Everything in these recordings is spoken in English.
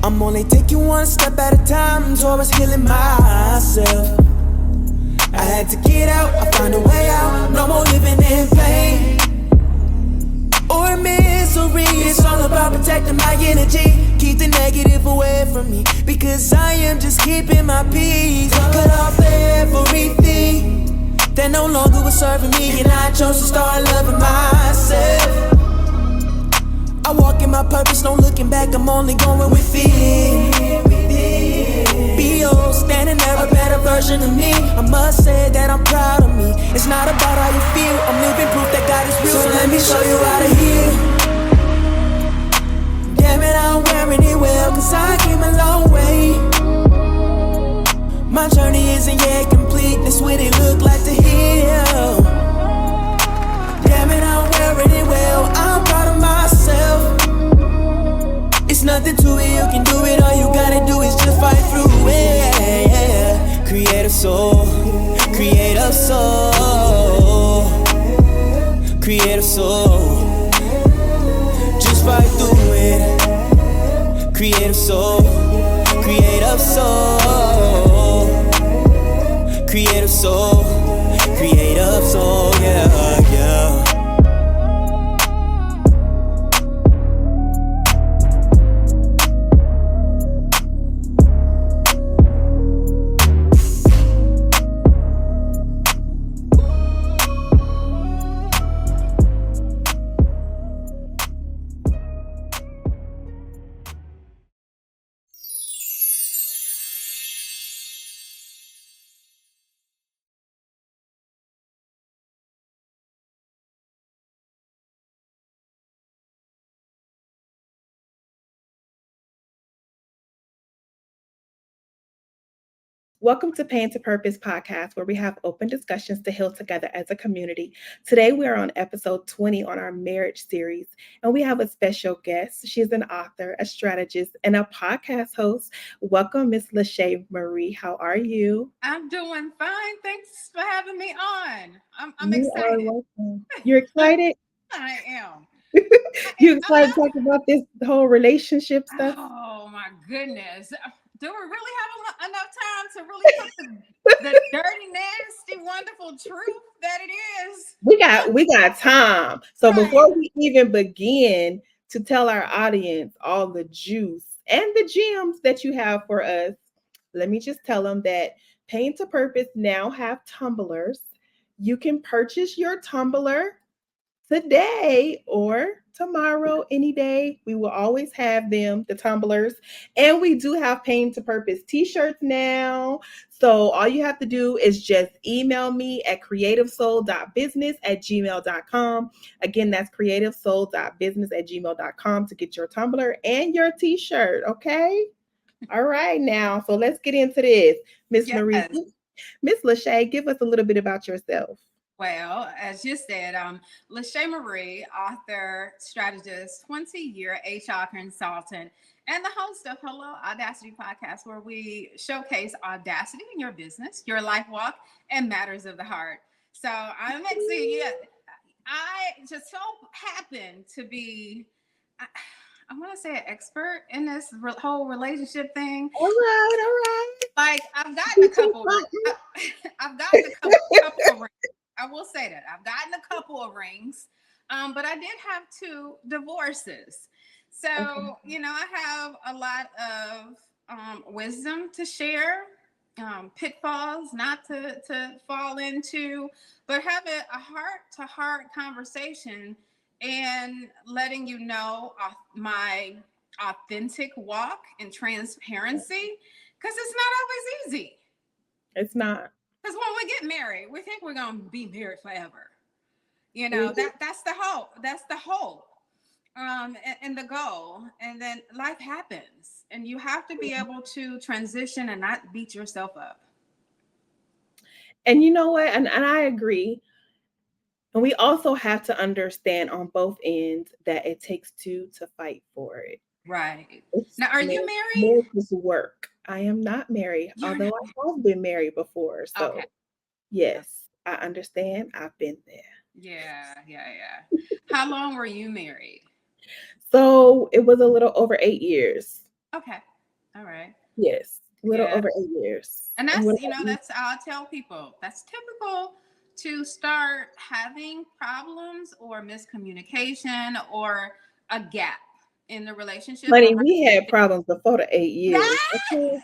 I'm only taking one step at a time towards healing myself. I had to get out, I found a way out. No more living in pain or misery. It's all about protecting my energy. Keep the negative away from me, because I am just keeping my peace. Cut off everything that no longer was serving me, and I chose to start loving myself. I walk in my purpose, no looking back, I'm only going with it. B.O. standing there, a better version of me. I must say that I'm proud of me. It's not about how you feel, I'm living proof that God is real. So let me show you how to heal. Damn it, I'm wearing it well, cause I came a long way. My journey isn't yet complete, that's what it look like to heal. Damn it, I'm wearing it well, I'm proud of myself. It's nothing to it, you can do it, all you gotta do is just fight through it. Creative soul, creative soul, creative soul. Just fight through it. Creative soul, creative soul, creative soul, creative soul, yeah, yeah. Welcome to Pain to Purpose podcast, where we have open discussions to heal together as a community. Today, we are on episode 20 on our marriage series, and we have a special guest. She is an author, a strategist, and a podcast host. Welcome, Miss LaSha Marie. How are you? I'm doing fine. Thanks for having me on. I'm You are excited. welcome. You're excited? I am. You excited to talk about this whole relationship stuff? Oh my goodness. Do we really have enough time to really put the dirty, nasty, wonderful truth that it is? We got time. So Right. before we even begin to tell our audience all the juice and the gems that you have for us, let me just tell them that Pain to Purpose now have tumblers. You can purchase your tumbler today or tomorrow, any day. We will always have them, the tumblers. And we do have Pain to Purpose t-shirts now. So all you have to do is just email me at creativesoul.business@gmail.com. Again, that's creativesoul.business@gmail.com to get your tumbler and your t-shirt. Okay. All right, now. So let's get into this. Miss Marie, Yes. Miss LaSha, give us a little bit about yourself. Well, as you said, LaSha Marie, author, strategist, 20-year HR consultant, and the host of Hello Audacity podcast, where we showcase audacity in your business, your life walk, and matters of the heart. So I'm excited. I just so happen to be, I want to say, an expert in this whole relationship thing. All right. Like I've gotten a couple. I've gotten a couple of rings. I will say that I've gotten a couple of rings, but I did have 2 divorces. So Okay. I have a lot of wisdom to share, pitfalls not to fall into, but have a heart-to-heart conversation and letting you know my authentic walk and transparency, because it's not always easy. It's not. Because when we get married, we think we're gonna be married forever. We do. That's the hope. That's the hope. And the goal. And then life happens, and you have to be able to transition and not beat yourself up. And you know what? And I agree. And we also have to understand on both ends that it takes two to fight for it. Right. It's Now, are you married? marriage is work. I am not married, You're although not. I have been married before. Okay. So yes, I understand. I've been there. Yeah, yeah, yeah. How long were you married? So it was a little over 8 years. Okay. All right. Yes, a little Yeah. over 8 years. And And what that's, about you? that's, I'll tell people, that's typical to start having problems or miscommunication or a gap in the relationship Honey, around we had problems before the 8 years. that. Okay.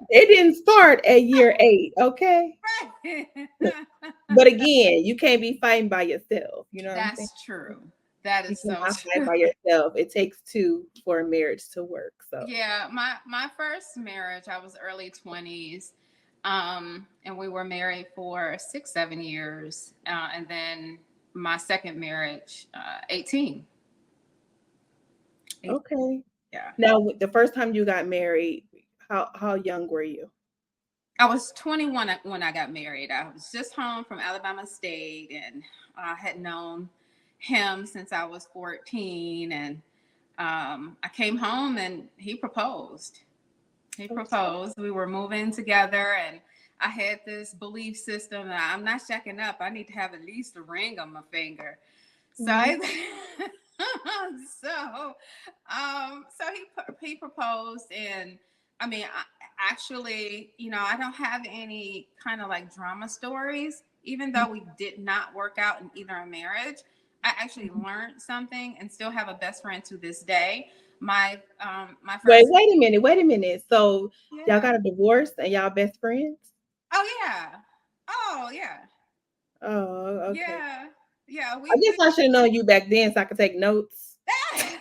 It didn't start at year 8, okay? But again, you can't be fighting by yourself. You know what I'm saying? That's true. That You is so cannot fight true. by yourself. It takes two for a marriage to work. So Yeah, my first marriage, I was early 20s. And we were married for 6 7 years, and then my second marriage, 18. okay. Yeah. Now, the first time you got married, how young were you? I was 21 when I got married. I was just home from Alabama State, and I had known him since I was 14. And I came home and he proposed. He Okay. proposed. We were moving together, and I had this belief system that I'm not checking up. I need to have at least a ring on my finger. So Mhm. I, so he proposed, and I mean, actually, I don't have any kind of like drama stories. Even though we did not work out in either a marriage, I actually learned something and still have a best friend to this day. My Wait, first, wait a minute. Wait a minute. So y'all yeah. got a divorce and y'all best friends? Oh yeah. Oh yeah. Oh, okay. Yeah. Yeah. I We guess I should have known you back then so I could take notes. it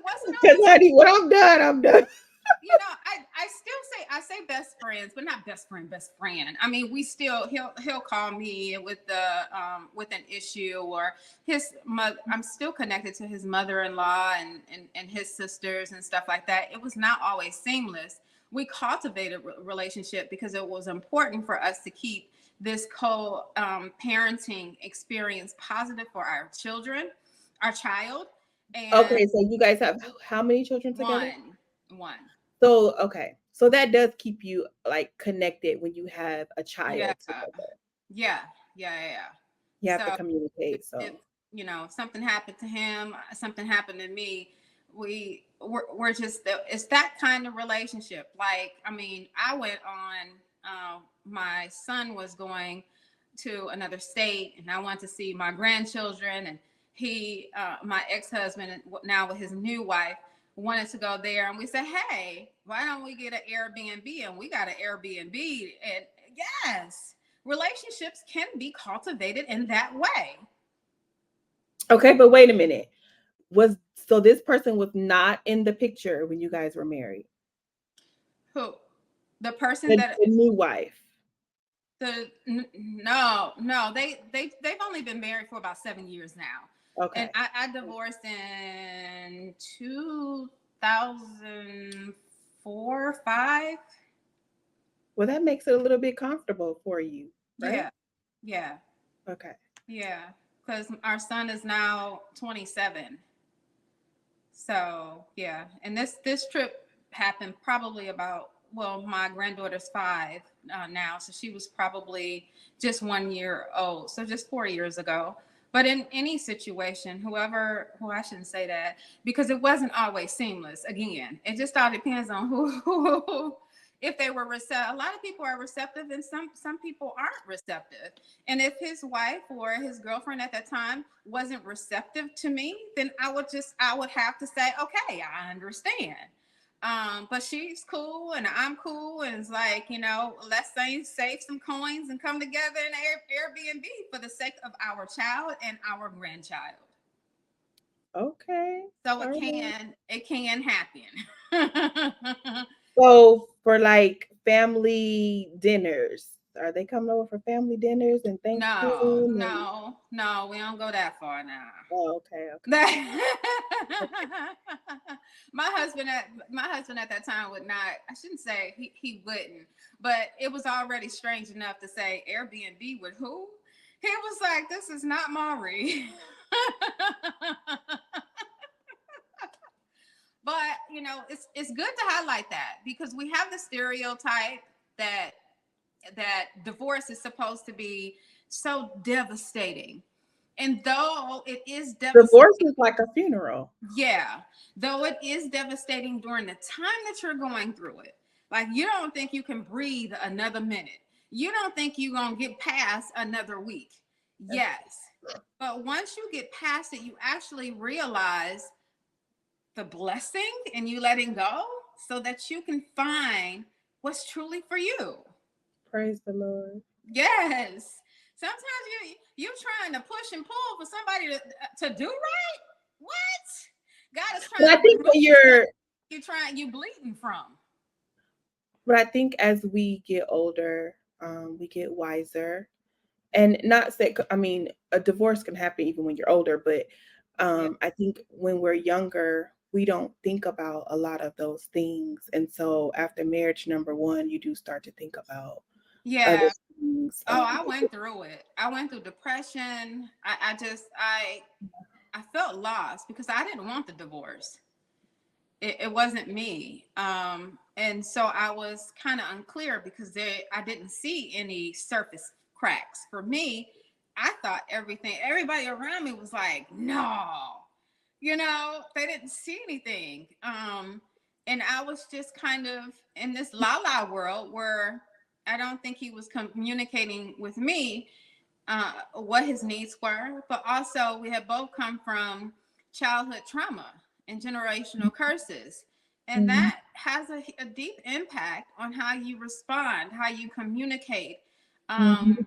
wasn't Because always, honey, when I'm done, I'm done. I still say, I say best friends, but not best friend. I mean, we still, he'll call me with with an issue, or his mother. I'm still connected to his mother-in-law and his sisters and stuff like that. It was not always seamless. We cultivated relationship because it was important for us to keep this parenting experience positive for our children, our child. And Okay, so you guys have how many children together? one. So, okay. So that does keep you like connected when you have a Yeah, child together. yeah, yeah, yeah, yeah. You have to So communicate. if So, something happened to him, something happened to me, we're just, it's that kind of relationship. Like, I mean, I went on. My son was going to another state, and I wanted to see my grandchildren, and my ex-husband, now with his new wife, wanted to go there, and we said, hey, why don't we get an Airbnb? And we got an Airbnb. And yes, relationships can be cultivated in that way. okay, but wait a minute. Was so this person was not in the picture when you guys were married? Who? The person The, that the new wife. no, they've only been married for about 7 years now. And Okay. I divorced in 2004, 5. Well, that makes it a little bit comfortable for you, right? Yeah, yeah, Okay. yeah. Because our son is now 27. So yeah, and this trip happened probably about, well, my granddaughter's 5 now, so she was probably just 1 year old, so just 4 years ago. But in any situation, I shouldn't say that, because it wasn't always seamless. Again, it just all depends on who if they were receptive. A lot of people are receptive, and some people aren't receptive. And if his wife or his girlfriend at that time wasn't receptive to me, then I would have to say, okay, I understand. But she's cool and I'm cool, and it's like, let's say save some coins and come together in Airbnb for the sake of our child and our grandchild. Okay. So All right. it can happen. So for like family dinners, Are they coming over for family dinners and No, Thanksgiving? And no, no, we don't go that far now. oh, okay, My husband at that time would not, I shouldn't say he wouldn't, but it was already strange enough to say Airbnb with who? He was like, this is not Marie. But it's good to highlight that, because we have the stereotype that divorce is supposed to be so devastating. And though it is devastating, divorce is like a funeral. yeah, though it is devastating during the time that you're going through it, like you don't think you can breathe another minute. You don't think you're going to get past another week. Yes. But once you get past it, you actually realize the blessing and you letting go so that you can find what's truly for you. Praise the Lord. Yes. Sometimes you trying to push and pull for somebody to do right. What? God is But trying I to think remove you bleeding from. but I think as we get older, we get wiser. And not say, I mean, a divorce can happen even when you're older, but Yeah. I think when we're younger, we don't think about a lot of those things. And so after marriage, number one, you do start to think about other Yeah. things. Oh, I went through it. I went through depression. I felt lost because I didn't want the divorce. It wasn't me. And so I was kind of unclear because I didn't see any surface cracks. For me, I thought everybody around me was like, no, they didn't see anything. And I was just kind of in this la la world where I don't think he was communicating with me what his needs were, but also we had both come from childhood trauma and generational curses. And Mhm. that has a deep impact on how you respond, how you communicate, Mhm.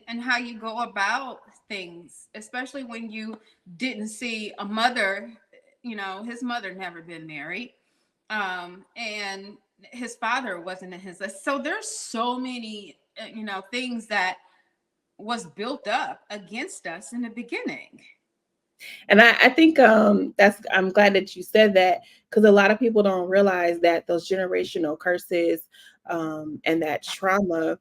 and how you go about things, especially when you didn't see a mother. His mother never been married, and his father wasn't in his list. So there's so many, things that was built up against us in the beginning. And I think I'm glad that you said that, because a lot of people don't realize that those generational curses and that trauma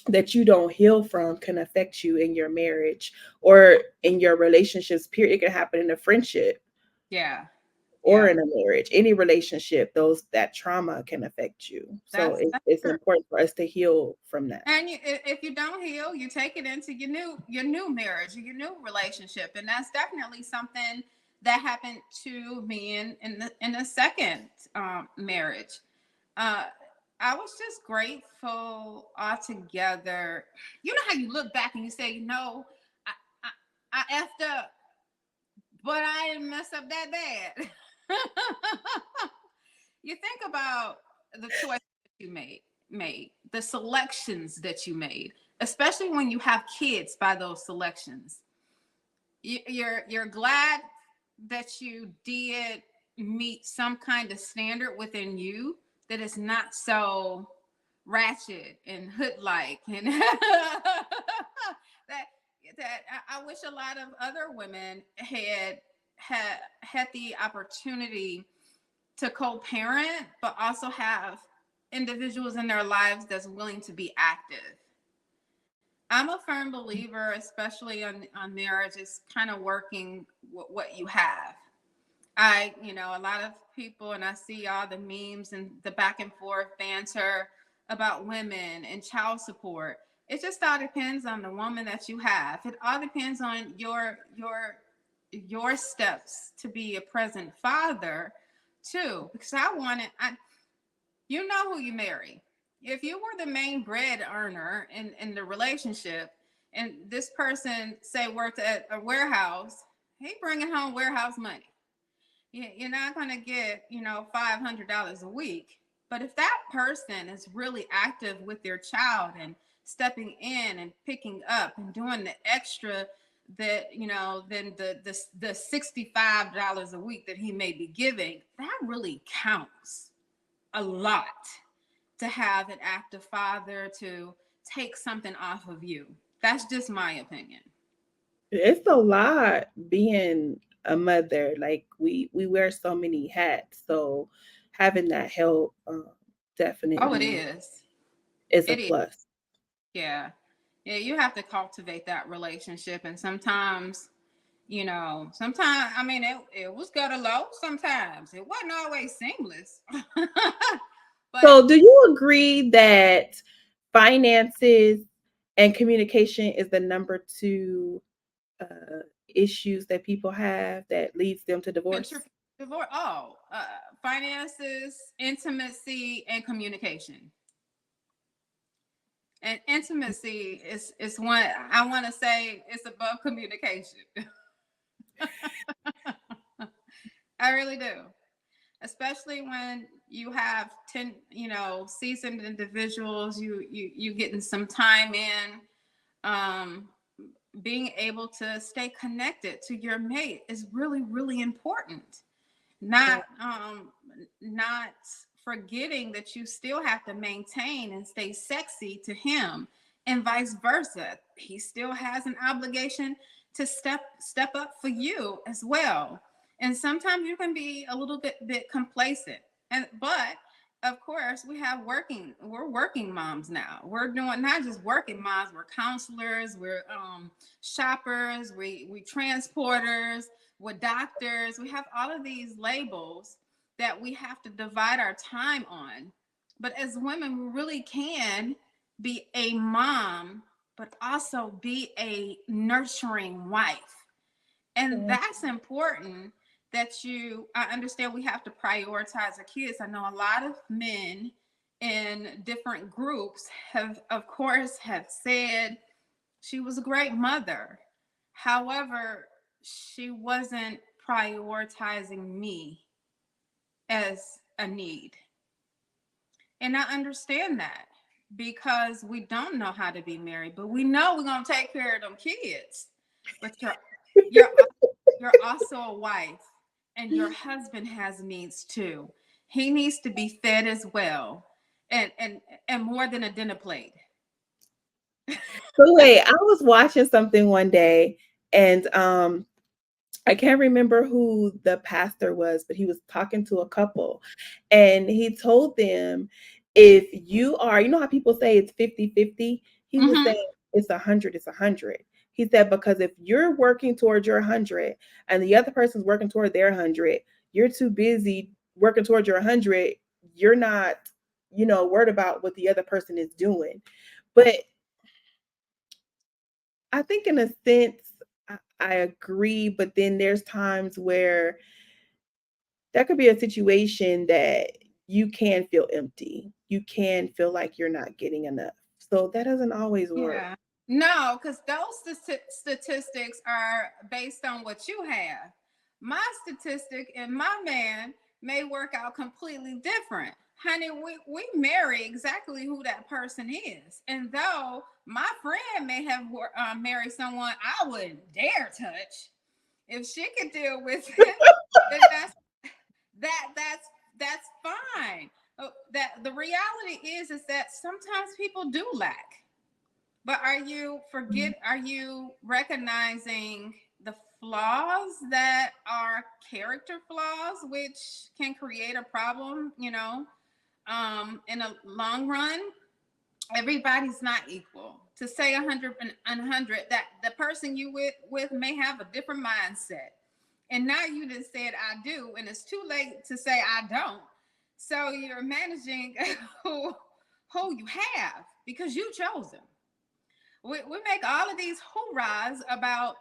that you don't heal from can affect you in your marriage or in your relationships. Period. It can happen in a friendship Yeah. or Yeah. in a marriage, any relationship. That trauma can affect you. So That's it's true. important for us to heal from that. And if you don't heal, you take it into your new marriage or your new relationship, and that's definitely something that happened to me in the second marriage. Uh, I was just grateful altogether. You know how you look back and you say, I I effed up, but I didn't mess up that bad. You think about the choices that you made, the selections that you made, especially when you have kids by those selections. You're glad that you did meet some kind of standard within you that is not so ratchet and hood like and that I wish a lot of other women had the opportunity to co-parent, but also have individuals in their lives that's willing to be active. I'm a firm believer, especially on marriage, is kind of working what you have. A lot of people, and I see all the memes and the back and forth banter about women and child support. It just all depends on the woman that you have. It all depends on your steps to be a present father too. Because you know who you marry. If you were the main bread earner in the relationship, and this person say worked at a warehouse, he bringing home warehouse money. You're not going to get $500 a week. But if that person is really active with their child and stepping in and picking up and doing the extra than the $65 a week that he may be giving, that really counts a lot, to have an active father, to take something off of you. That's just my opinion. It's a lot being a mother. Like we wear so many hats, so having that help Oh, it definitely is. is a It is. plus. Yeah. Yeah, you have to cultivate that relationship. And sometimes, sometimes, I mean, it was gutter low. Sometimes it wasn't always seamless. But So, do you agree that finances and communication is the number two issues that people have that leads them to divorce? divorce, finances, intimacy, and communication. And intimacy is one I want to say it's above communication. I really do. Especially when you have 10, seasoned individuals, you getting some time in, um, being able to stay connected to your mate is really, really important. Not forgetting that you still have to maintain and stay sexy to him, and vice versa. He still has an obligation to step up for you as well. And sometimes you can be a little bit complacent. But of course, we're working moms now. We're doing not just working moms, we're counselors, we're shoppers, we transporters, we're doctors. We have all of these labels that we have to divide our time on. But as women, we really can be a mom, but also be a nurturing wife. And that's important that I understand we have to prioritize our kids. I know a lot of men in different groups of course, have said she was a great mother. However, she wasn't prioritizing me as a need. And I understand that because we don't know how to be married, but we know we're gonna take care of them kids. But you're you're also a wife, and your husband has needs too. He needs to be fed as well, and more than a dinner plate. So wait, I was watching something one day, and I can't remember who the pastor was, but he was talking to a couple, and he told them, if you are, you know how people say it's 50-50, he was Mm-hmm. saying it's 100, it's 100. He said, because if you're working towards your 100 and the other person's working toward their 100, you're too busy working towards your 100. You're not, worried about what the other person is doing. But I think in a sense, I agree, but then there's times where that could be a situation that you can feel empty. You can feel like you're not getting enough. So that doesn't always work. Yeah. No, because those statistics are based on what you have. My statistic and my man may work out completely different. Honey, we marry exactly who that person is. And though my friend may have married someone I wouldn't dare touch, if she could deal with it, then that's fine. That the reality is that sometimes people do lack. But are you recognizing the flaws that are character flaws, which can create a problem, in a long run? Everybody's not equal. To say 100 and 100, that the person you with may have a different mindset. And now you just said I do, and it's too late to say I don't. So you're managing who you have because you chose them. We make all of these hoorahs about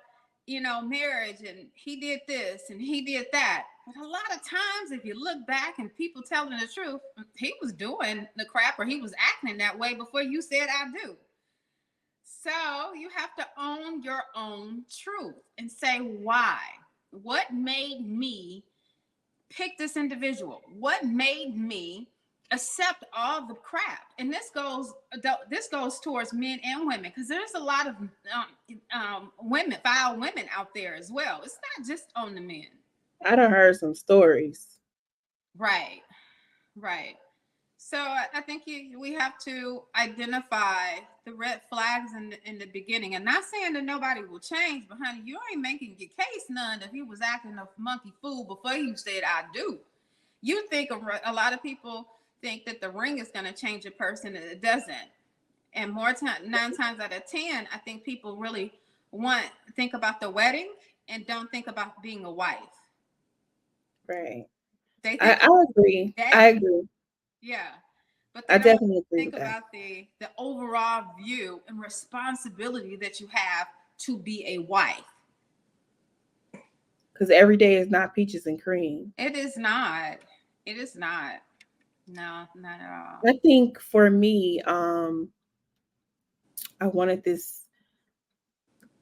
marriage, and he did this and he did that, but a lot of times if you look back and people telling the truth, he was doing the crap or he was acting that way before you said I do. So you have to own your own truth and say why. What made me pick this individual? What made me accept all the crap? And this goes towards men and women, because there's a lot of women, foul women out there as well. It's not just on the men. I done heard some stories. Right, right. So I think we have to identify the red flags in the beginning. And not saying that nobody will change, but honey, you ain't making your case none if he was acting a monkey fool before you said I do. You think a lot of people think that the ring is going to change a person, and it doesn't. And more time, 9 times out of 10, I think people really think about the wedding and don't think about being a wife. Right. They I, think I agree. I that, agree. yeah, but I they don't definitely agree think with that. about the overall view and responsibility that you have to be a wife. Because every day is not peaches and cream. It is not. It is not. No, not at all. I think for me, I wanted this.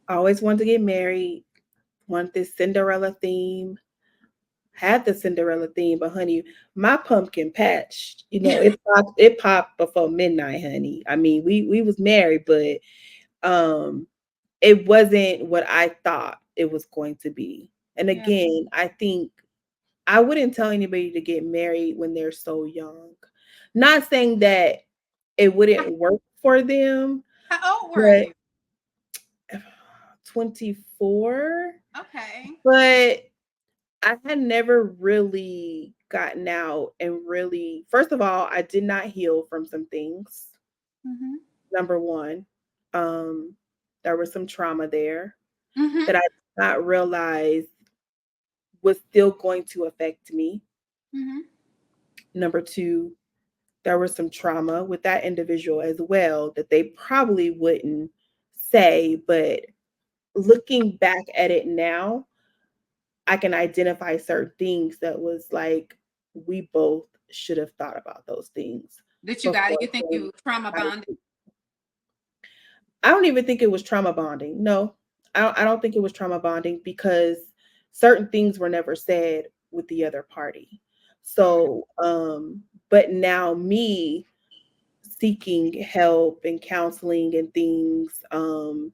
I always wanted to get married. Want this Cinderella theme. Had the Cinderella theme, but honey, my pumpkin patch, it popped before midnight, honey. I mean, we was married, but um it wasn't what I thought it was going to be. And Yeah. again, I think I wouldn't tell anybody to get married when they're so young. Not saying that it wouldn't work for them, How old were but you? 24, Okay. but I had never really gotten out and really, first of all, I did not heal from some things. Mm-hmm. Number one, um, there was some trauma there Mm-hmm. that I did not realize was still going to affect me. Mm-hmm. Number two, there was some trauma with that individual as well that they probably wouldn't say, but looking back at it now, I can identify certain things that was like we both should have thought about those things Did you got? before You think saying you trauma bonded? I don't even think it was trauma bonding. No, I don't think it was trauma bonding because certain things were never said with the other party. So, but now me seeking help and counseling and things, and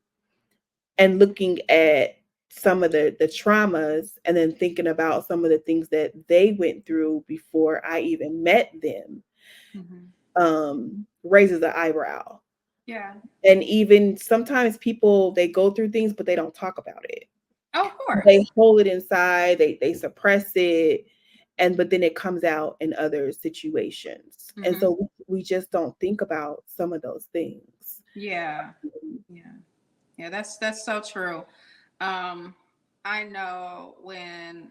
looking at some of the traumas and then thinking about some of the things that they went through before I even met them, Mm-hmm. raises an eyebrow. Yeah. And even sometimes people they go through things but they don't talk about it. Oh, of They course. hold it inside, they suppress it, and but then it comes out in other situations. And Mm-hmm. so we just don't think about some of those things. Yeah. Yeah. Yeah. That's so true. Um, I know when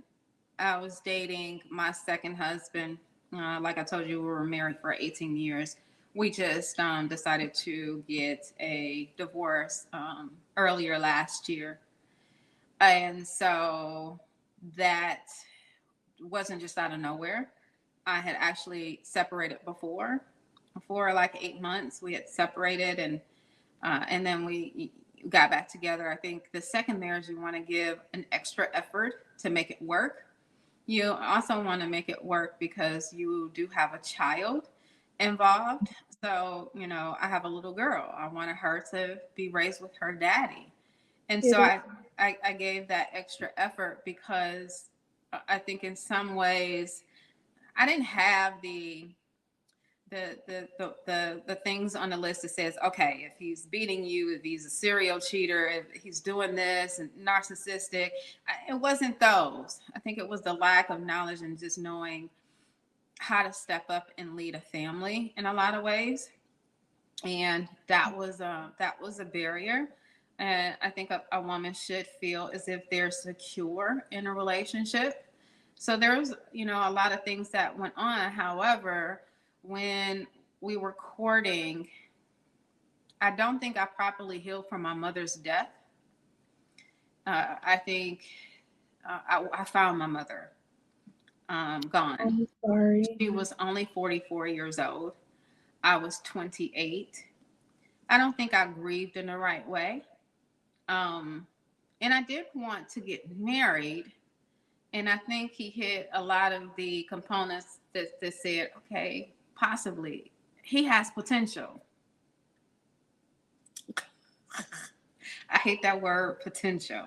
I was dating my second husband. Like I told you, we were married for 18 years. We just decided to get a divorce earlier last year. And so that wasn't just out of nowhere. I had actually separated before. For like 8 months, we had separated, and then we got back together. I think the second marriage, you want to give an extra effort to make it work. You also want to make it work because you do have a child involved. So, I have a little girl. I wanted her to be raised with her daddy. And so Get it? I gave that extra effort because I think in some ways I didn't have the things on the list that says, okay, if he's beating you, if he's a serial cheater, if he's doing this and narcissistic, it wasn't those. I think it was the lack of knowledge and just knowing how to step up and lead a family in a lot of ways. And that was a barrier. And I think a woman should feel as if they're secure in a relationship. So there's a lot of things that went on. However, when we were courting, I don't think I properly healed from my mother's death. I think I found my mother gone. I'm sorry. She was only 44 years old. I was 28. I don't think I grieved in the right way. Um, and I did want to get married. And I think he hit a lot of the components that said, okay, possibly he has potential. I hate that word potential.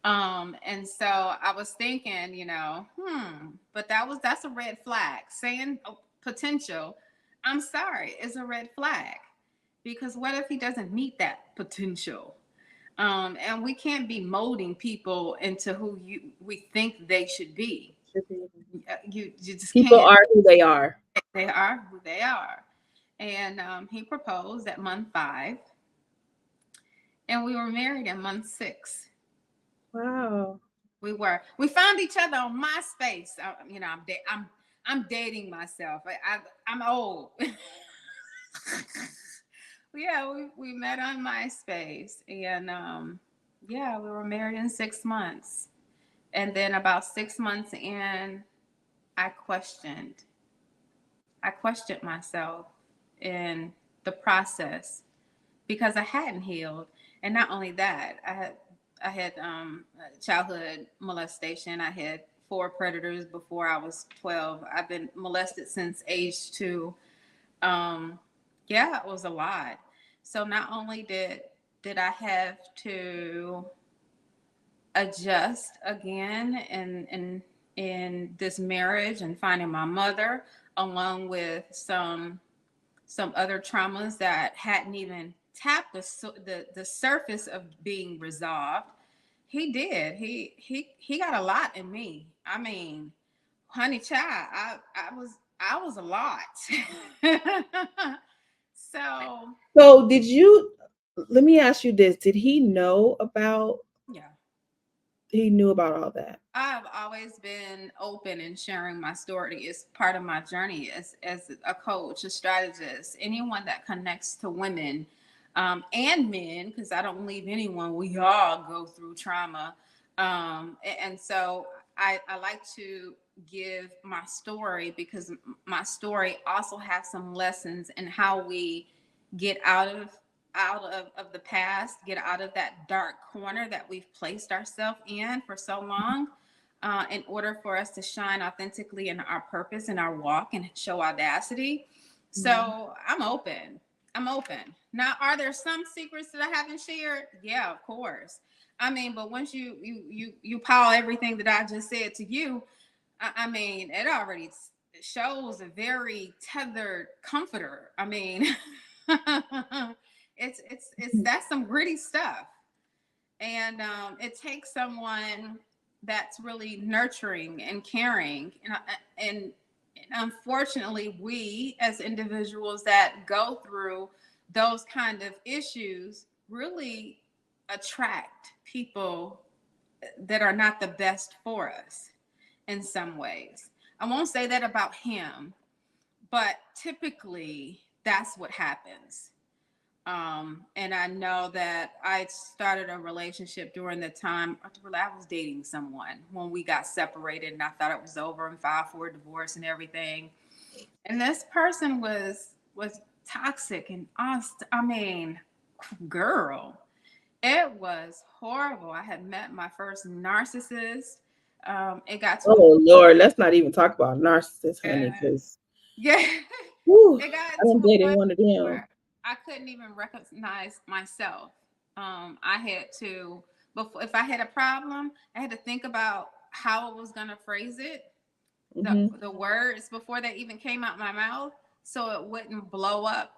And so I was thinking, but that's a red flag. Saying potential I'm sorry, it's a red flag. Because what if he doesn't meet that potential? And we can't be molding people into who we think they should be. You just People can't. are who they are. They are who they are. And he proposed at month 5, and we were married in month 6. Wow. We found each other on MySpace. I'm dating myself. I'm old. Yeah, we met on MySpace, and yeah, we were married in 6 months. And then about 6 months in, I questioned. I questioned myself in the process because I hadn't healed, and not only that, I had childhood molestation. I had 4 predators before I was 12. I've been molested since age 2. Yeah, it was a lot. So not only did I have to adjust again in this marriage and finding my mother, along with some other traumas that hadn't even tapped the surface of being resolved. He did. He got a lot in me. I mean, honey child, I was a lot. So So did you, let me ask you this. Did he know about, yeah. he knew about all that? I've always been open and sharing my story. It's part of my journey as a coach, a strategist, anyone that connects to women and men, because I don't leave anyone. We all go through trauma. And so I like to give my story because my story also has some lessons in how we get out of the past, get out of that dark corner that we've placed ourselves in for so long, in order for us to shine authentically in our purpose and our walk and show audacity. So I'm open. I'm open. Now, are there some secrets that I haven't shared? Yeah, of course. I mean, but once you pile everything that I just said to you, I mean, it already shows a very tethered comforter. I mean, it's that's some gritty stuff, and it takes someone that's really nurturing and caring, and unfortunately, we as individuals that go through those kind of issues really attract people that are not the best for us in some ways. I won't say that about him, but typically that's what happens. And I know that I started a relationship during the time I was dating someone when we got separated, and I thought it was over and filed for a divorce and everything. And this person was toxic and I mean, girl, it was horrible. I had met my first narcissist. It got to a Oh Lord, let's not even talk about narcissists, honey, because yeah, it I got to done a dated point one of them. where I couldn't even recognize myself. I had to, before if I had a problem, I had to think about how I was gonna phrase it, the words before they even came out my mouth, so it wouldn't blow up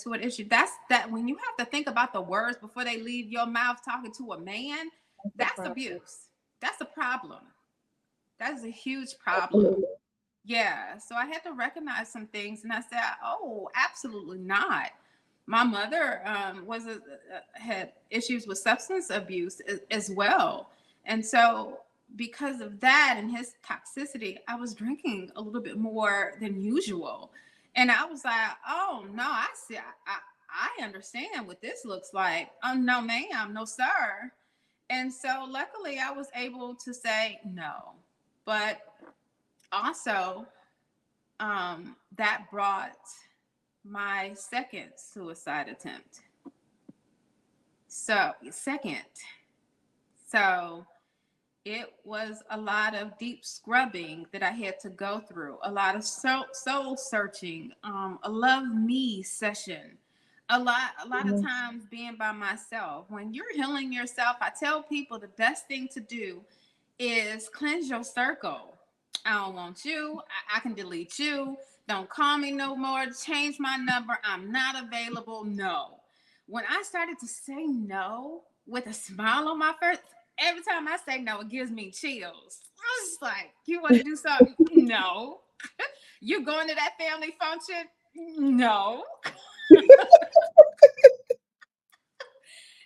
to an issue. That when you have to think about the words before they leave your mouth talking to a man, that's abuse. That's a problem. That is a huge problem. Absolutely. Yeah. So I had to recognize some things, and I said, "Oh, absolutely not." My mother had issues with substance abuse as well, and so because of that and his toxicity, I was drinking a little bit more than usual, and I was like, "Oh no, I see, I understand what this looks like. Oh no, ma'am, no sir." And so luckily, I was able to say no, but also that brought my second suicide attempt. So it was a lot of deep scrubbing that I had to go through, a lot of soul searching, a love me session, a lot of times being by myself. When you're healing yourself, I tell people the best thing to do is cleanse your circle. I don't want you. I can delete you. Don't call me no more. Change my number. I'm not available. No. When I started to say no with a smile on my face, every time I say no, it gives me chills. I was like, you want to do something? No. You going to that family function? No.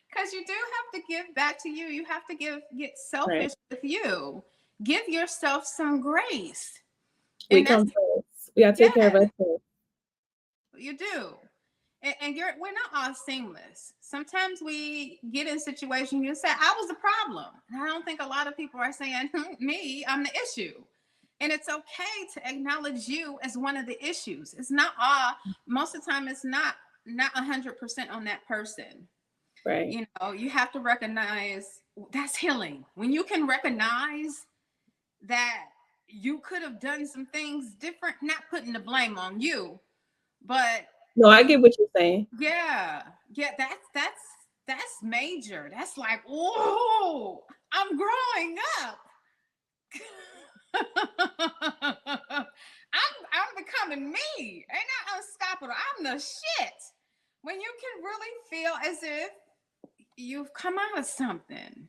Because you do have to give back to you. You have to get Right. selfish with you. Give yourself some grace. We And that's, come first. We gotta take care of yeah, ourselves. you do. And we're not all seamless. Sometimes we get in situations you say, I was the problem. And I don't think a lot of people are saying, me, I'm the issue. And it's okay to acknowledge you as one of the issues. It's not all, most of the time it's not 100% on that person. Right. You know, you have to recognize that's healing. When you can recognize that you could have done some things different, not putting the blame on you, but No, I get what you're saying. yeah, yeah, that's major. That's like, whoa, I'm growing up. I'm becoming me. Ain't that unstoppable? I'm the shit. When you can really feel as if you've come out of something.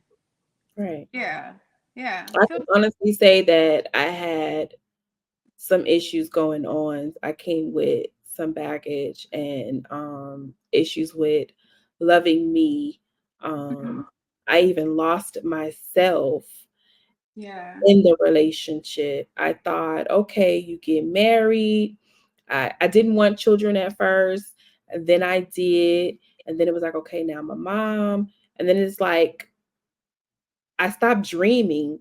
Right. Yeah, yeah. I Feel can honestly say that I had some issues going on. I came with some baggage and issues with loving me. mhm. Um, I even lost myself Yeah. in the relationship. I thought, okay, you get married. I didn't want children at first, and then I did. And then it was like, okay, now I'm a mom. And then it's like, I stopped dreaming.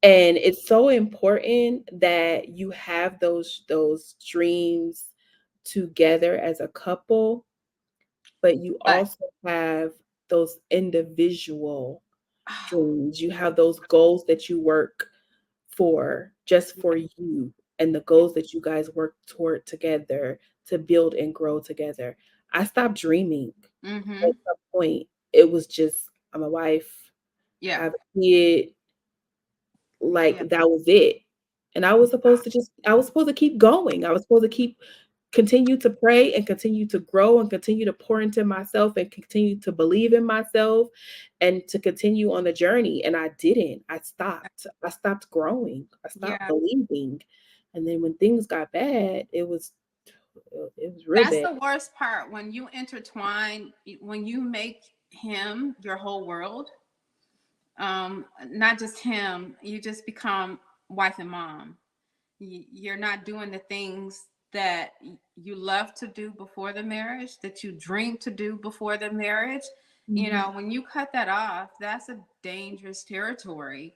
And it's so important that you have those dreams together as a couple, but you But also have those individual oh, dreams. You have those goals that you work for just for you, and the goals that you guys work toward together to build and grow together. I stopped dreaming at mm-hmm. some point. It was just, I'm a wife, I Yeah, have a kid, like yeah, that was it. And I was supposed to keep going. I was supposed to keep continue to pray and continue to grow and continue to pour into myself and continue to believe in myself and to continue on the journey. And I didn't. I stopped. I stopped growing. I stopped yeah. believing. And then when things got bad, it was real That's bad. the worst part when you intertwine, when you make him your whole world. Not just him, you just become wife and mom. You're not doing the things that you love to do before the marriage, that you dream to do before the marriage. You Mhm. know, when you cut that off, that's a dangerous territory,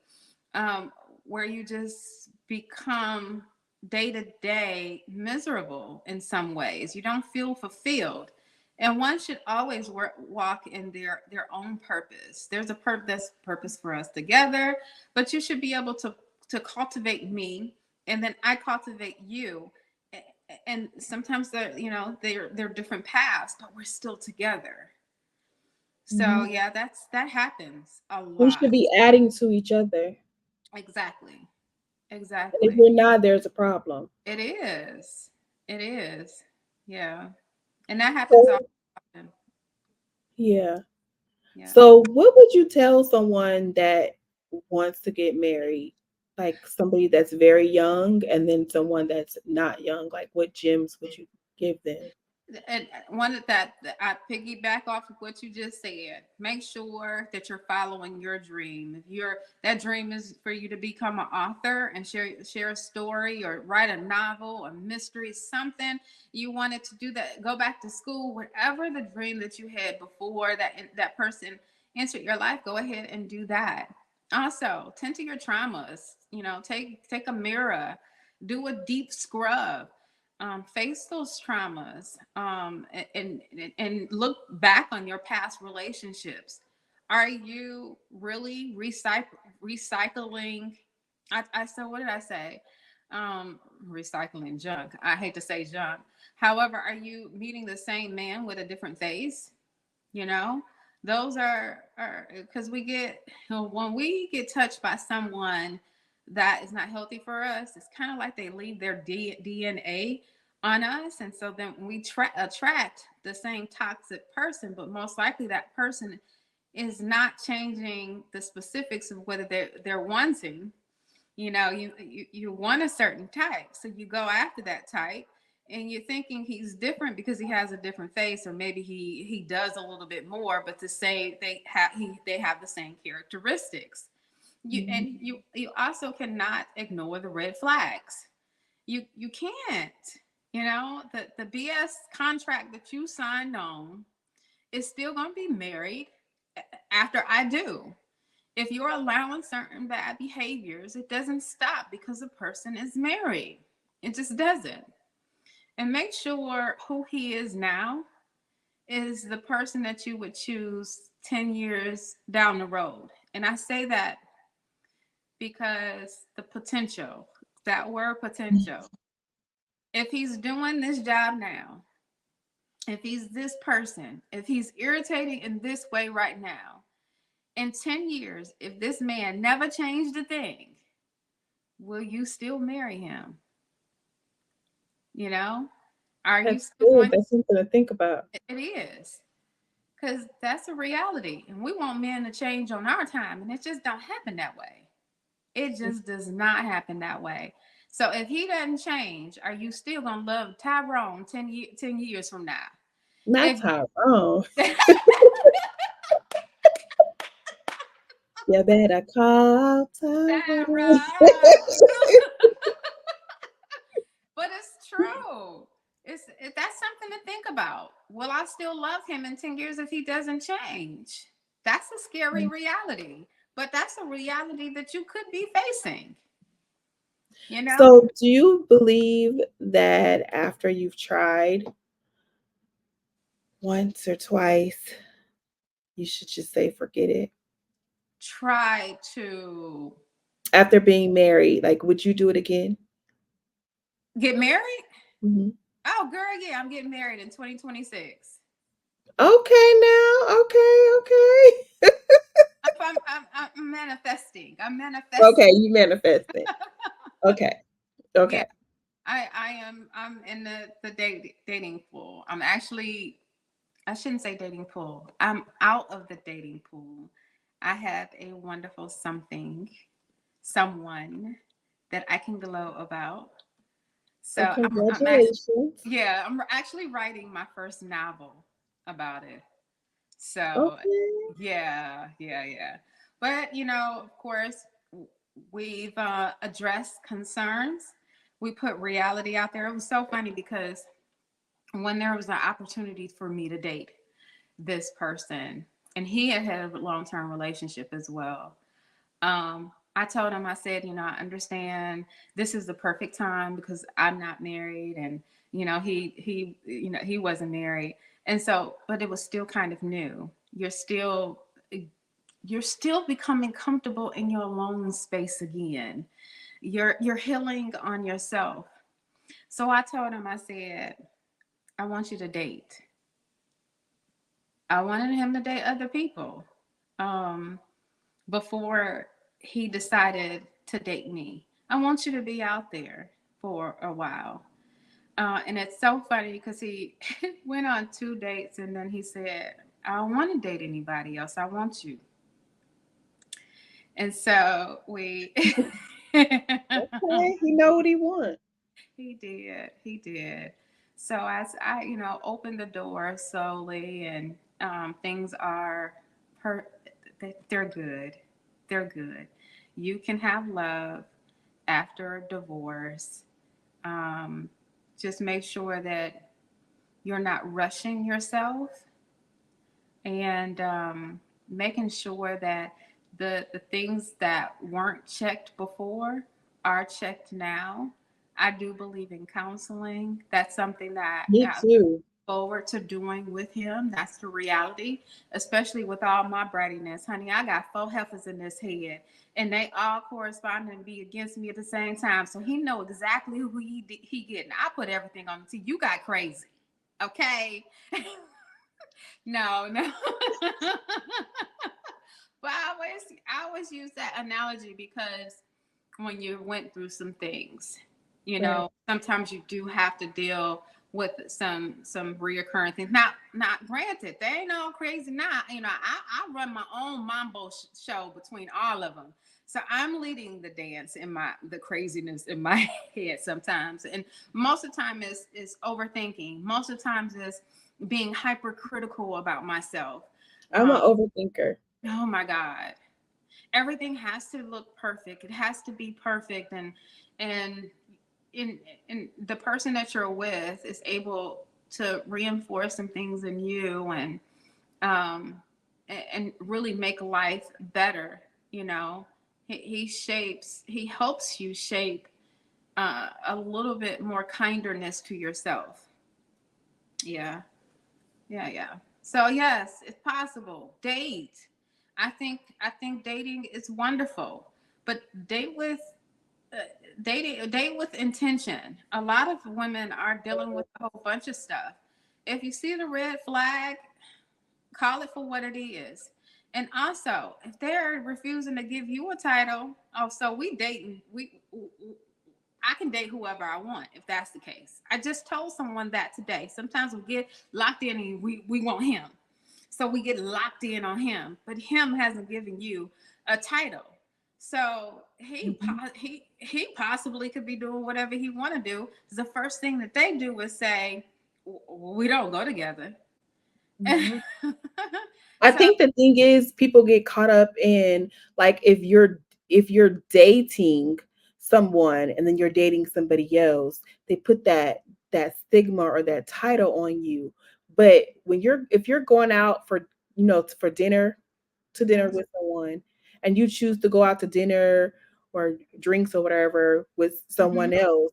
um, where you just become day to day miserable in some ways. You don't feel fulfilled. And one should always walk in their own purpose. There's a purpose for us together, but you should be able to cultivate me, and then I cultivate you. And sometimes they're different paths, but we're still together. So Mhm. yeah, that happens a We should lot. be adding to each other. Exactly. And if Exactly. we're not, there's a problem. It is. It is. Yeah. And that happens So often. yeah. Yeah. So, what would you tell someone that wants to get married? Like somebody that's very young and then someone that's not young. Like, what gems would you give them? And one of that I piggyback off of what you just said. Make sure that you're following your dream. If you're that dream is for you to become an author and share a story or write a novel, a mystery, something you wanted to do, that go back to school, whatever the dream that you had before that person entered your life, go ahead and do that. Also, tend to your traumas. You know, take a mirror, do a deep scrub, face those traumas, and look back on your past relationships. Are you really recycling? I said, what did I say? Recycling junk. I hate to say junk. However, are you meeting the same man with a different face? You know, those are because when we get touched by someone that is not healthy for us, it's kind of like they leave their DNA on us. And so then we attract the same toxic person, but most likely that person is not changing the specifics of whether they're wanting. You want a certain type, so you go after that type, and you're thinking he's different because he has a different face, or maybe he does a little bit more, but to say they have the same characteristics. You also cannot ignore the red flags. You can't. The BS contract that you signed on is still going to be married after I do. If you're allowing certain bad behaviors, it doesn't stop because a person is married. It just doesn't. And make sure who he is now is the person that you would choose 10 years down the road. And I say that because the potential, that word potential, if he's doing this job now, if he's this person, if he's irritating in this way right now, in 10 years, if this man never changed a thing, will you still marry him? Are you That's still good. going? That's something to think about. It is, because that's a reality, and we want men to change on our time, and it just don't happen that way. It just does not happen that way. So if he doesn't change, are you still gonna love Tyrone 10 years from now? Not If Tyrone. You better call Tyrone. Tyrone. But it's true. That's something to think about. Will I still love him in 10 years if he doesn't change? That's a scary reality. But that's a reality that you could be facing. So, do you believe that after you've tried once or twice, you should just say forget it? Try to After being married, like, would you do it again? get married? Hmm. Oh, girl, yeah, I'm getting married in 2026. Okay, now. Okay, okay. I'm manifesting. I'm Okay, manifesting. you manifesting. Okay, Yeah, okay. I'm in the dating pool. I'm actually, I shouldn't say dating pool. I'm out of the dating pool. I have a wonderful someone that I can glow about. Well, So I'm actually, congratulations. yeah, I'm actually writing my first novel about it. So Okay. yeah. But of course, we've addressed concerns. We put reality out there. It was so funny because when there was an opportunity for me to date this person, and he had a long-term relationship as well. I told him, I said, I understand this is the perfect time because I'm not married, and he wasn't married, and so, but it was still kind of new. You're still becoming comfortable in your alone space again. You're healing on yourself. So I told him, I said, I want you to date. I wanted him to date other people um, before he decided to date me. I want you to be out there for a while. And it's so funny because he went on 2 dates and then he said, I don't want to date anybody else. I want you. And so we. Okay. He know what he wants. He did. He did. So as I, opened the door slowly, and things are per, they're good. They're good. You can have love after divorce. Um, just make sure that you're not rushing yourself, and making sure that the things that weren't checked before are checked now. I do believe in counseling. That's something that Me I look too. forward to doing with him. That's the reality, especially with all my brattiness. Honey, I got 4 heifers in this head, and they all correspond and be against me at the same time. So he know exactly who he getting. I put everything on the T. You got crazy. Okay. No, no. But I always use that analogy because when you went through some things, You Right. know, sometimes you do have to deal with some reoccurring things. Not granted, they ain't all crazy. Not, you know, I run my own mambo show between all of them. So I'm leading the dance in the craziness in my head sometimes. And most of the time is overthinking. Most of the times is being hypercritical about myself. I'm an overthinker. Oh my God. Everything has to look perfect. It has to be perfect. And in the person that you're with is able to reinforce some things in you um and really make life better, you know. He helps you shape a little bit more kindness to yourself. Yeah. Yeah. So yes, it's possible. Date. I think dating is wonderful, but uh, date with intention. A lot of women are dealing with a whole bunch of stuff. If you see the red flag, call it for what it is. And also, if they're refusing to give you a title, oh, so we dating, I can date whoever I want if that's the case. I just told someone that today. Sometimes we get locked in and we want him. So we get locked in on him, but him hasn't given you a title. So Mhm. he possibly could be doing whatever he want to do. The first thing that they do is say, We don't go together." Mhm. I So think the thing is people get caught up in, like, if you're dating someone and then you're dating somebody else, they put that stigma or that title on you. But when you're if you're going out for, for dinner, to dinner yes. with someone, and you choose to go out to dinner or drinks or whatever with Mhm. someone else,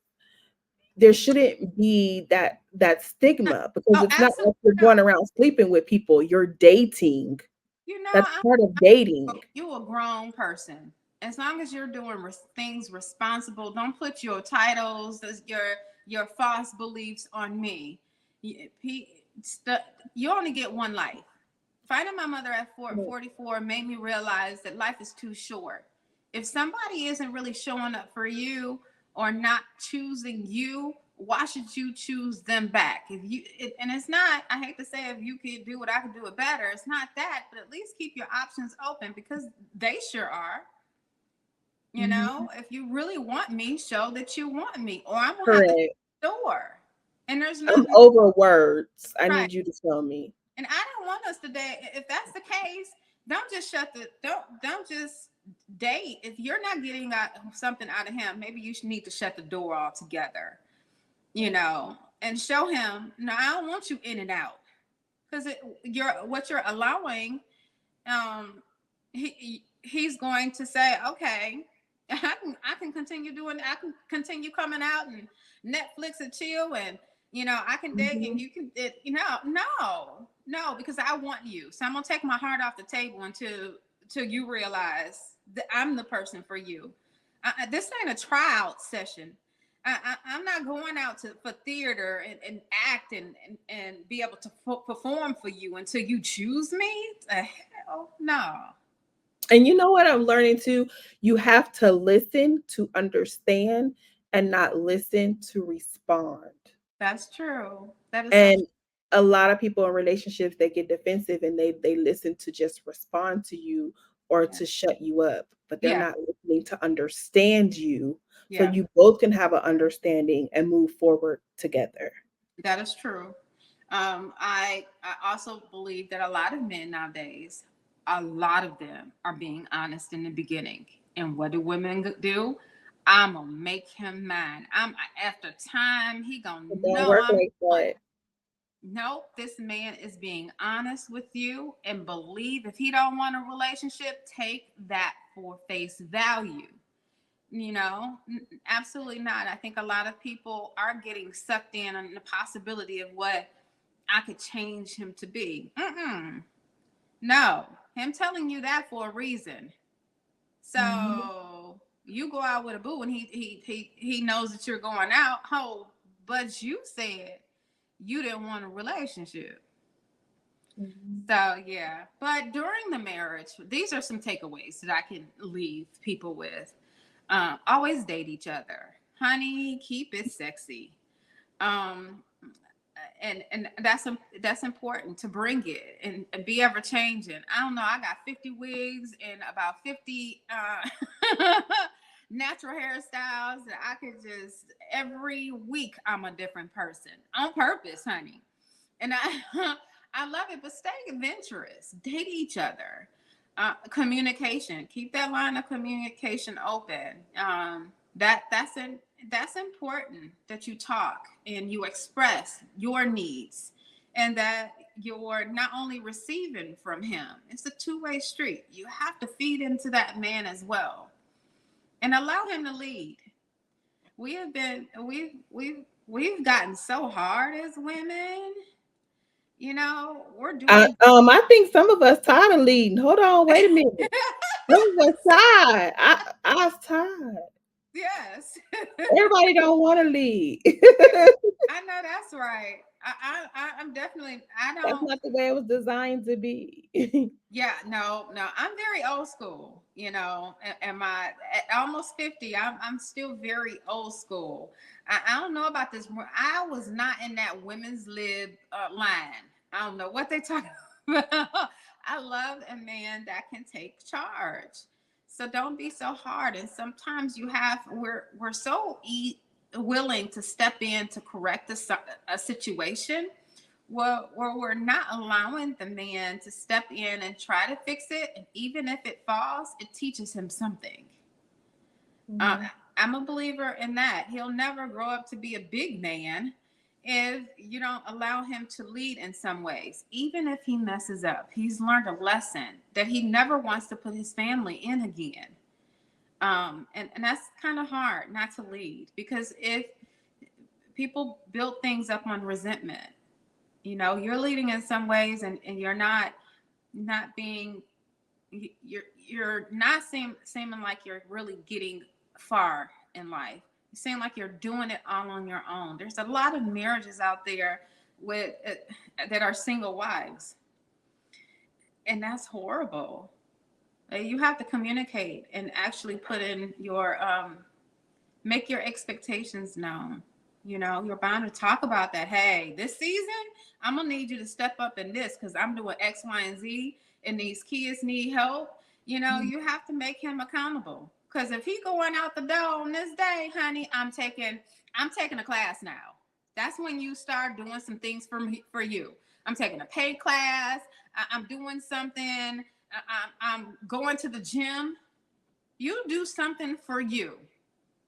there shouldn't be that stigma, because Oh, it's not absolutely like you're not. going around sleeping with people, you're dating. You know, That's part of dating. you a grown person. As long as you're doing things responsible, don't put your titles, your false beliefs on me. You, you only get one life. Finding my mother at 44 made me realize that life is too short. If somebody isn't really showing up for you or not choosing you, why should you choose them back? And it's not, I hate to say, if you could do what I could do it better, it's not that, but at least keep your options open because they sure are. You Mhm. know, if you really want me, show that you want me, or I'm gonna have to shut Correct. the door. And there's I'm nothing over words. I right. need you to tell me. And I don't want us today. If that's the case, don't just date. If you're not getting something out of him, maybe you should need to shut the door altogether. You know, and show him. No, I don't want you in and out because you're what you're allowing. Um, he's going to say, okay, I can continue doing. I can continue coming out and Netflix and chill, and you know I can date and Mhm. you can. No, because I want you. So I'm gonna take my heart off the table until you realize that I'm the person for you. This ain't a tryout session. I'm not going out for theater and act and be able to perform for you until you choose me. Hell no. And you know what I'm learning too? You have to listen to understand and not listen to respond. That's true. That is so true. And a lot of people in relationships, they get defensive and they listen to just respond to you or Yeah. to shut you up, but they're Yeah. not listening to understand you, so Yeah. you both can have an understanding and move forward together. That is true. I also believe that a lot of men nowadays, a lot of them are being honest in the beginning. And what do women do? I'm gonna make him mine. I'm after time he gonna It don't know work I'm like the one. that. Nope, this man is being honest with you and believe if he don't want a relationship, take that for face value. You know, absolutely not. I think a lot of people are getting sucked in on the possibility of what I could change him to be. No, him telling you that for a reason. Mhm. So you go out with a boo and he knows that you're going out. Oh, but you said you didn't want a relationship. Mhm. So yeah, but during the marriage, these are some takeaways that I can leave people with. Always date each other. honey, keep it sexy. Um, and that's important to bring it and be ever changing. I don't know. I got 50 wigs and about 50 natural hairstyles that I could just every week I'm a different person on purpose, honey. And I I love it. But stay adventurous, date each other. Communication. Keep that line of communication open. That's important that you talk and you express your needs, and that you're not only receiving from him. It's a two-way street. You have to feed into that man as well, and allow him to lead. We have been we've gotten so hard as women. We're doing. I think some of us tired of leading. Hold on, wait a minute. Some of us tired. I was tired. Yes. Everybody don't want to lead. I know that's right. I'm definitely. I That's don't. not the way it was designed to be. Yeah, no. I'm very old school. And my at almost 50, I'm still very old school. I don't know about this. I was not in that women's lib line. I don't know what they talking about. I love a man that can take charge. So don't be so hard. And sometimes we're so willing to step in to correct a situation, where we're not allowing the man to step in and try to fix it. And even if it falls, it teaches him something. I'm a believer in that. He'll never grow up to be a big man if you don't allow him to lead in some ways. Even if he messes up, he's learned a lesson that he never wants to put his family in again. And that's kind of hard not to lead, because if people build things up on resentment, you're leading in some ways, and you're not being, you're not seeming like you're really getting far in life. You seem like you're doing it all on your own. There's a lot of marriages out there with that are single wives, and that's horrible. You have to communicate and actually put in your make your expectations known. You're bound to talk about that. Hey, this season, I'm gonna need you to step up in this because I'm doing X, Y, and Z, and these kids need help. You have to make him accountable. Because if he going out the door on this day, honey, I'm taking a class now. That's when you start doing some things for you. I'm taking a paid class. I'm doing something. I'm going to the gym. You do something for you.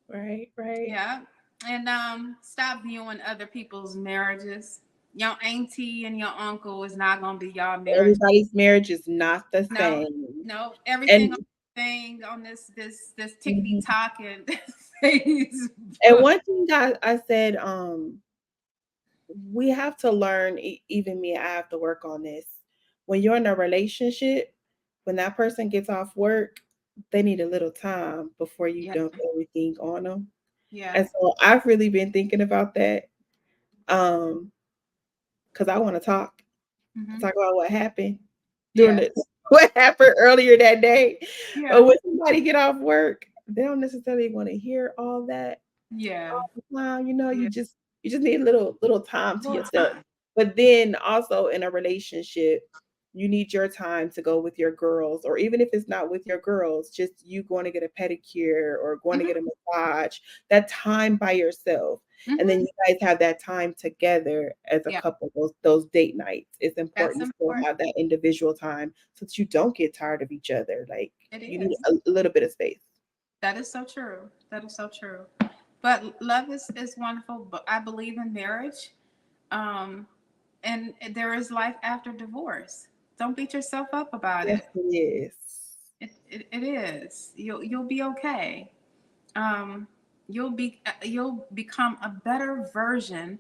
Right. Yeah. And stop viewing other people's marriages. Your auntie and your uncle is not gonna be y'all marriage. Everybody's marriage is not the No, same. no. And Everything on this tickety mhm. talk and Facebook. And one thing I said, we have to learn, even me, I have to work on this. When you're in a relationship, when that person gets off work, they need a little time before you Yeah, dump everything on them. yeah. And so I've really been thinking about that. Because I want to Hmm. talk about what happened during Yeah, the what happened earlier that day. But yeah, when somebody get off work, they don't necessarily want to hear all that. yeah. Wow, Yeah. you just need a little time to Little yourself. time. But then also in a relationship, you need your time to go with your girls, or even if it's not with your girls, just you going to get a pedicure or going to Hmm. get a massage, that time by yourself. And then Hmm. you guys have that time together as a Yeah, couple, those date nights. It's that's important to still important. have that individual time so that you don't get tired of each other. Like It you need is. a little bit of space. That is so true. That is so true. But love is wonderful. But I believe in marriage. Um, and there is life after divorce. Don't beat yourself up about Yes, it. it is. It is. You'll be okay. Um, you'll become a better version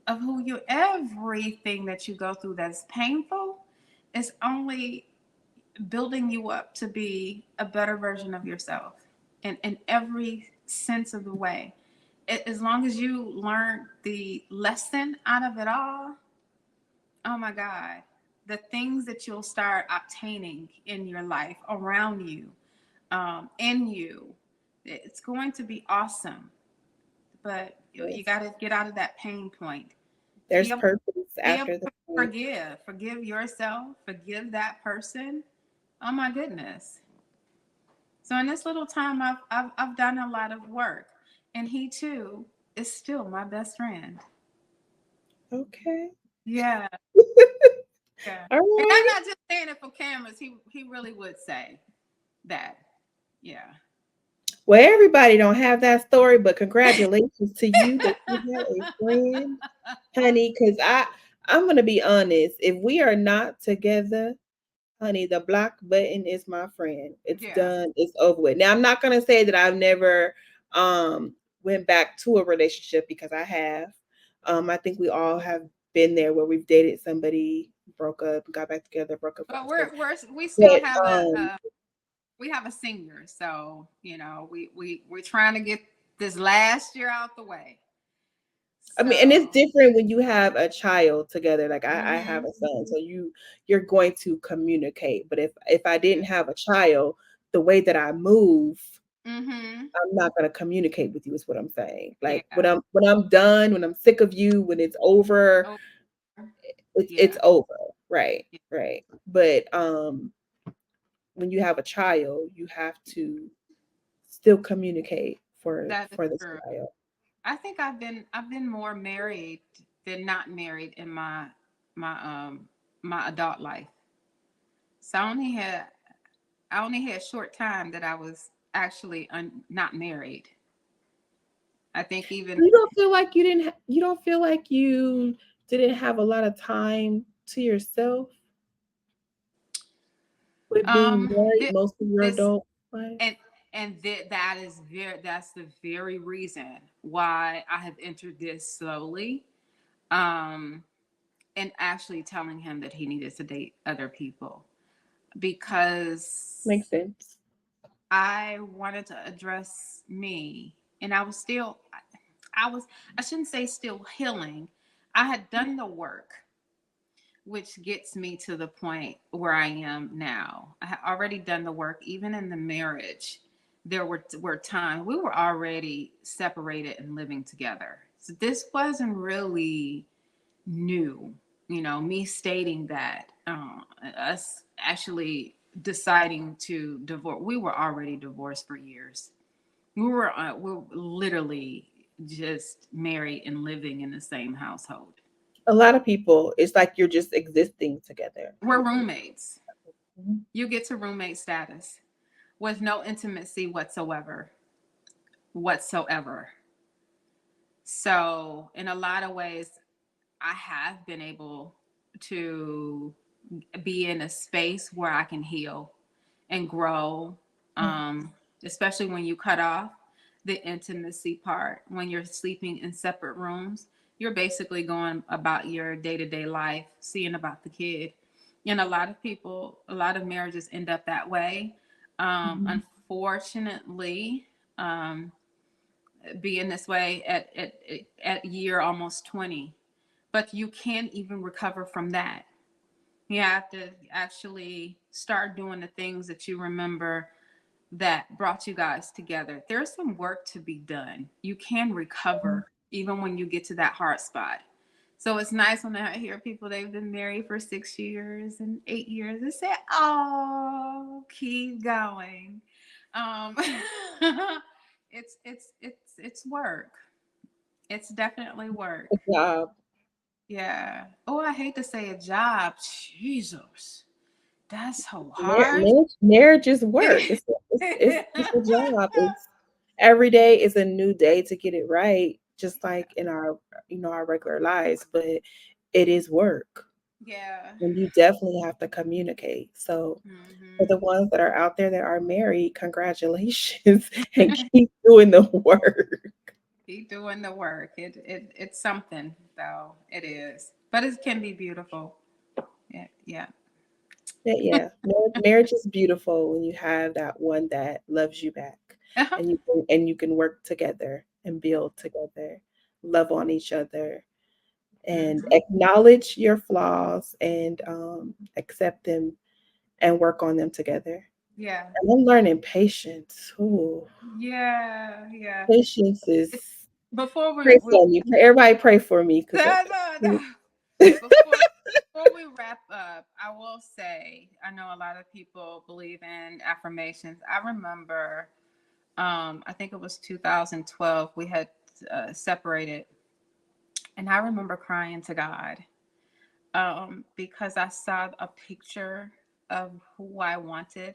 of who you. Everything that you go through that's painful is only building you up to be a better version of yourself in every sense of the way. As long as you learn the lesson out of it all, oh my God, the things that you'll start obtaining in your life, around you, in you, it's going to be awesome. but you Yes. got to get out of that pain point. Be There's able, purpose be able after the to pain. forgive yourself, forgive that person. Oh my goodness. So in this little time, I've done a lot of work, and he too is still my best friend. Okay. Yeah, yeah. All And I'm right. not just saying it for cameras. He really would say that. Yeah. Well, everybody don't have that story, but congratulations to you that you have a friend, honey. Because I'm gonna be honest. If we are not together, honey, the block button is my friend. It's Yeah. done. It's over with. Now I'm not gonna say that I've never um went back to a relationship because I have. I think we all have been there where we've dated somebody, broke up, got back together, broke up, got But back together. we still But have we have a senior, so we're trying to get this last year out the way. I mean, and it's So. different when you have a child together. Like I have Mhm. a son, so you're going to communicate. But if I Yeah. didn't have a child, the way that I move, Mhm. I'm not gonna communicate with you. Is what I'm saying. Like Yeah. when I'm done, when I'm sick of you, when it's over, Oh, it's yeah. over. Right, Yeah. right. But when you have a child, you have to still communicate That is for this true. child. I've been more married than not married in my my adult life. So I only had a short time that I was actually not married. I think even You don't feel like you don't feel like you didn't have a lot of time to yourself with being married this most of your this adult life? and that's the very reason why I have entered this slowly. Um and actually telling him that he needed to date other people because Makes sense. I wanted to address me, and I was still I was I shouldn't say still healing. I had done the work, which gets me to the point where I am now. I had already done the work. Even in the marriage, there were times we were already separated and living together. So this wasn't really new. Me stating that, us actually deciding to divorce. We were already divorced for years. We were literally just married and living in the same household. A lot of people, it's like you're just existing together. We're roommates. Mhm. You get to roommate status with no intimacy whatsoever. So, in a lot of ways, I have been able to be in a space where I can heal and grow, um, especially when you cut off the intimacy part. When you're sleeping in separate rooms, you're basically going about your day to day life, seeing about the kid. And a lot of marriages end up that way. Mhm. Unfortunately, um, being this way at year almost 20, but you can't even recover from that. You have to actually start doing the things that you remember that brought you guys together. There's some work to be done. You can recover even when you get to that hard spot. So it's nice when I hear people they've been married for 6 years and 8 years. They say, "Oh, keep going." Um, it's work. It's definitely work. Good job. Yeah. Oh, I hate to say a job. Jesus, that's so hard. Marriage is work. It's a job. It's every day is a new day to get it right, just like in our our regular lives. But it is work, Yeah. and you definitely have to communicate. So for the Hmm. ones that are out there that are married, congratulations and keep doing the work. Keep doing the work. It's something though. It is, but it can be beautiful. Yeah. Yeah. Yeah. Marriage is beautiful when you have that one that loves you back, Uh-huh. and you can work together and build together, love on each other, and Hmm. acknowledge your flaws and accept them and work on them together. Yeah. And I'm learning patience. Ooh, Yeah. Yeah. patience is It's before Pray we for me. Everybody pray for me because no, no, no. Before we wrap up, I will say I know a lot of people believe in affirmations. I remember, I think it was 2012. We had separated, and I remember crying to God because I saw a picture of who I wanted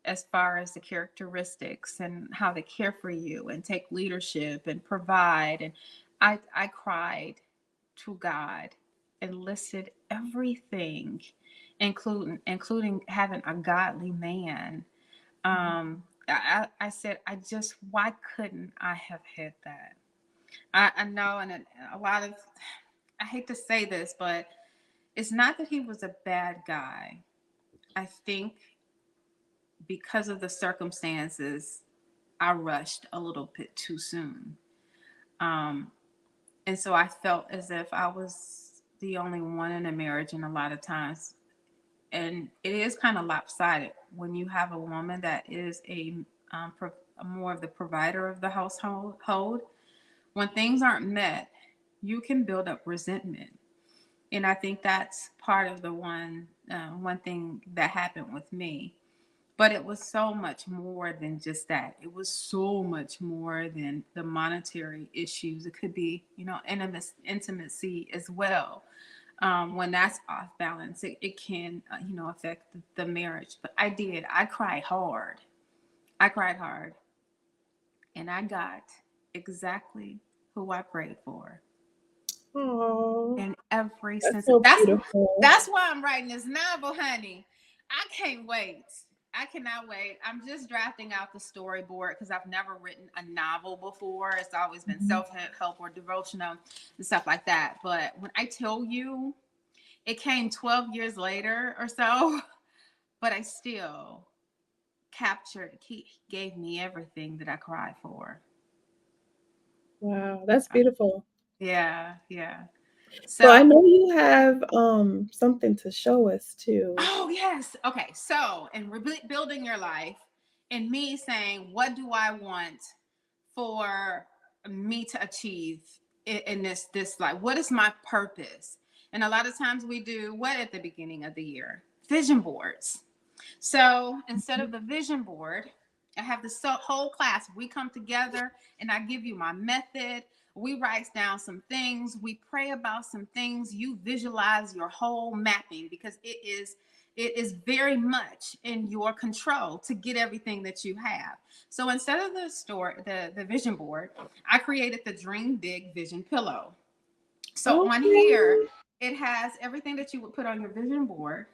as far as the characteristics and how they care for you and take leadership and provide. And I cried to God and listed everything, including having a godly man. I said, why couldn't I have had that? I know, and a lot of, I hate to say this, but it's not that he was a bad guy. I think because of the circumstances, I rushed a little bit too soon. Um, and so I felt as if I was the only one in a marriage, and a lot of times, and it is kind of lopsided when you have a woman that is a more of the provider of the household. When things aren't met, you can build up resentment, and I think that's part of the one thing that happened with me. But it was so much more than just that. It was so much more than the monetary issues. It could be, intimacy as well. When that's off balance, it can, affect the marriage. But I did. I cried hard. I cried hard. And I got exactly who I prayed for. Oh, In every that's sense. so That's beautiful. that's why I'm writing this novel, honey. I can't wait. I cannot wait. I'm just drafting out the storyboard because I've never written a novel before. It's always been Mhm. self-help or devotional and stuff like that. But when I tell you it came 12 years later or so, but I still captured, he gave me everything that I cried for. Wow, that's beautiful. Yeah, yeah. So I So know you have something to show us too. oh, yes. Okay. So, in rebuilding your life, and me saying, what do I want for me to achieve in this life? What is my purpose? And a lot of times we do what at the beginning of the year? Vision boards. So instead of the vision board, I have this whole class. We come together and I give you my method. We write down some things. We pray about some things. You visualize your whole mapping because it is very much in your control to get everything that you have. So instead of the vision board, I created the Dream Big Vision Pillow. So on here, Okay. it has everything that you would put on your vision board.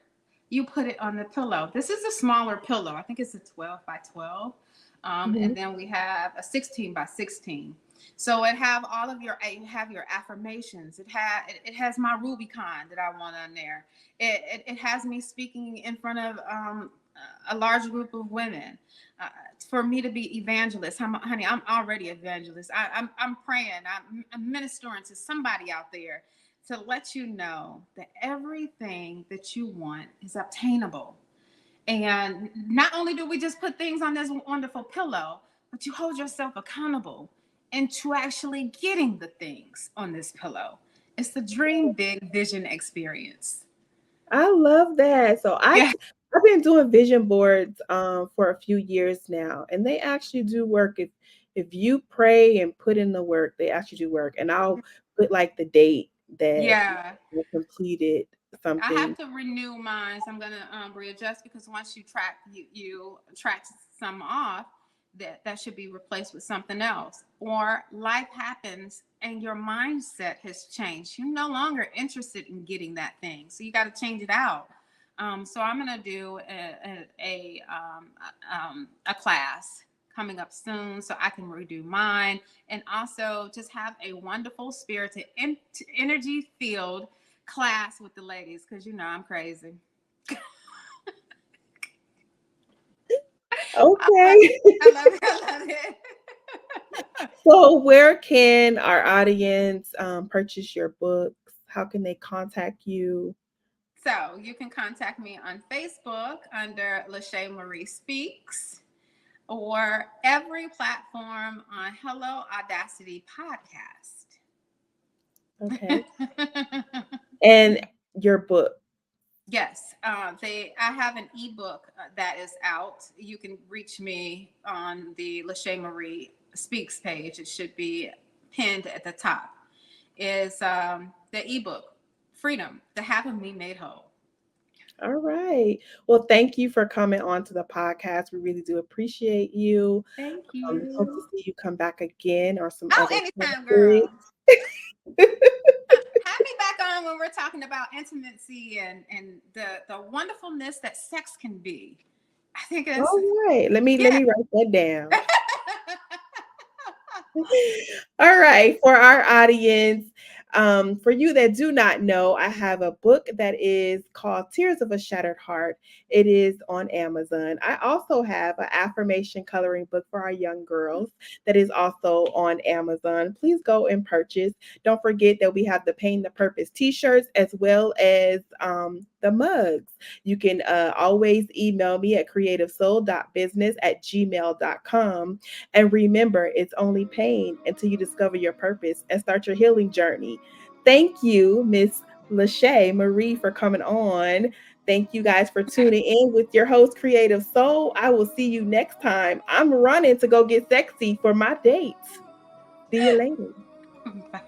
You put it on the pillow. This is a smaller pillow. I think it's a 12 by 12. Mhm. And then we have a 16 by 16. So it have all of your, you have your affirmations. It has my Rubicon that I want on there. It has me speaking in front of a large group of women. For me to be evangelist, honey, I'm already evangelist. I'm praying. I'm ministering to somebody out there to let you know that everything that you want is obtainable. And not only do we just put things on this wonderful pillow, but you hold yourself accountable into actually getting the things on this pillow. It's the Dream Big Vision experience. I love that. So Yeah. I've been doing vision boards for a few years now, and they actually do work. If you pray and put in the work, they actually do work. And I'll put like the date that Yeah. I completed I something. have to renew mine. So I'm gonna readjust because once you track some off, that should be replaced with something else. Or life happens and your mindset has changed. You're no longer interested in getting that thing, so you got to change it out. So I'm gonna do a class coming up soon so I can redo mine and also just have a wonderful spirited energy filled class with the ladies because I'm crazy. I love it. Okay. I love it. I love it. So where can our audience purchase your books? How can they contact you? So you can contact me on Facebook under LaSha Marie Speaks, or every platform on Hello Audacity Podcast. Okay. And your book. Yes, I have an ebook that is out. You can reach me on the LaSha Marie Speaks page. It should be pinned at the top. Is the ebook Freedom: The Half of Me Made Whole. All right. Well, thank you for coming on to the podcast. We really do appreciate you. Thank Hope to you. see you come back again or some Oh, other anytime, girl. topics. Have me back on when we're talking about intimacy and the wonderfulness that sex can be. I think it's All right. Let yeah. me write that down. All right, for our audience, for you that do not know, I have a book that is called Tears of a Shattered Heart. It is on Amazon. I also have an affirmation coloring book for our young girls that is also on Amazon. Please go and purchase. Don't forget that we have the Pain the Purpose t-shirts as well as the mugs. You can always email me at creativesoul.business@gmail.com. And remember, it's only pain until you discover your purpose and start your healing journey. Thank you, Miss LaSha Marie, for coming on. Thank you guys for tuning in with your host, Creative Soul. I will see you next time. I'm running to go get sexy for my dates. See you later. Bye.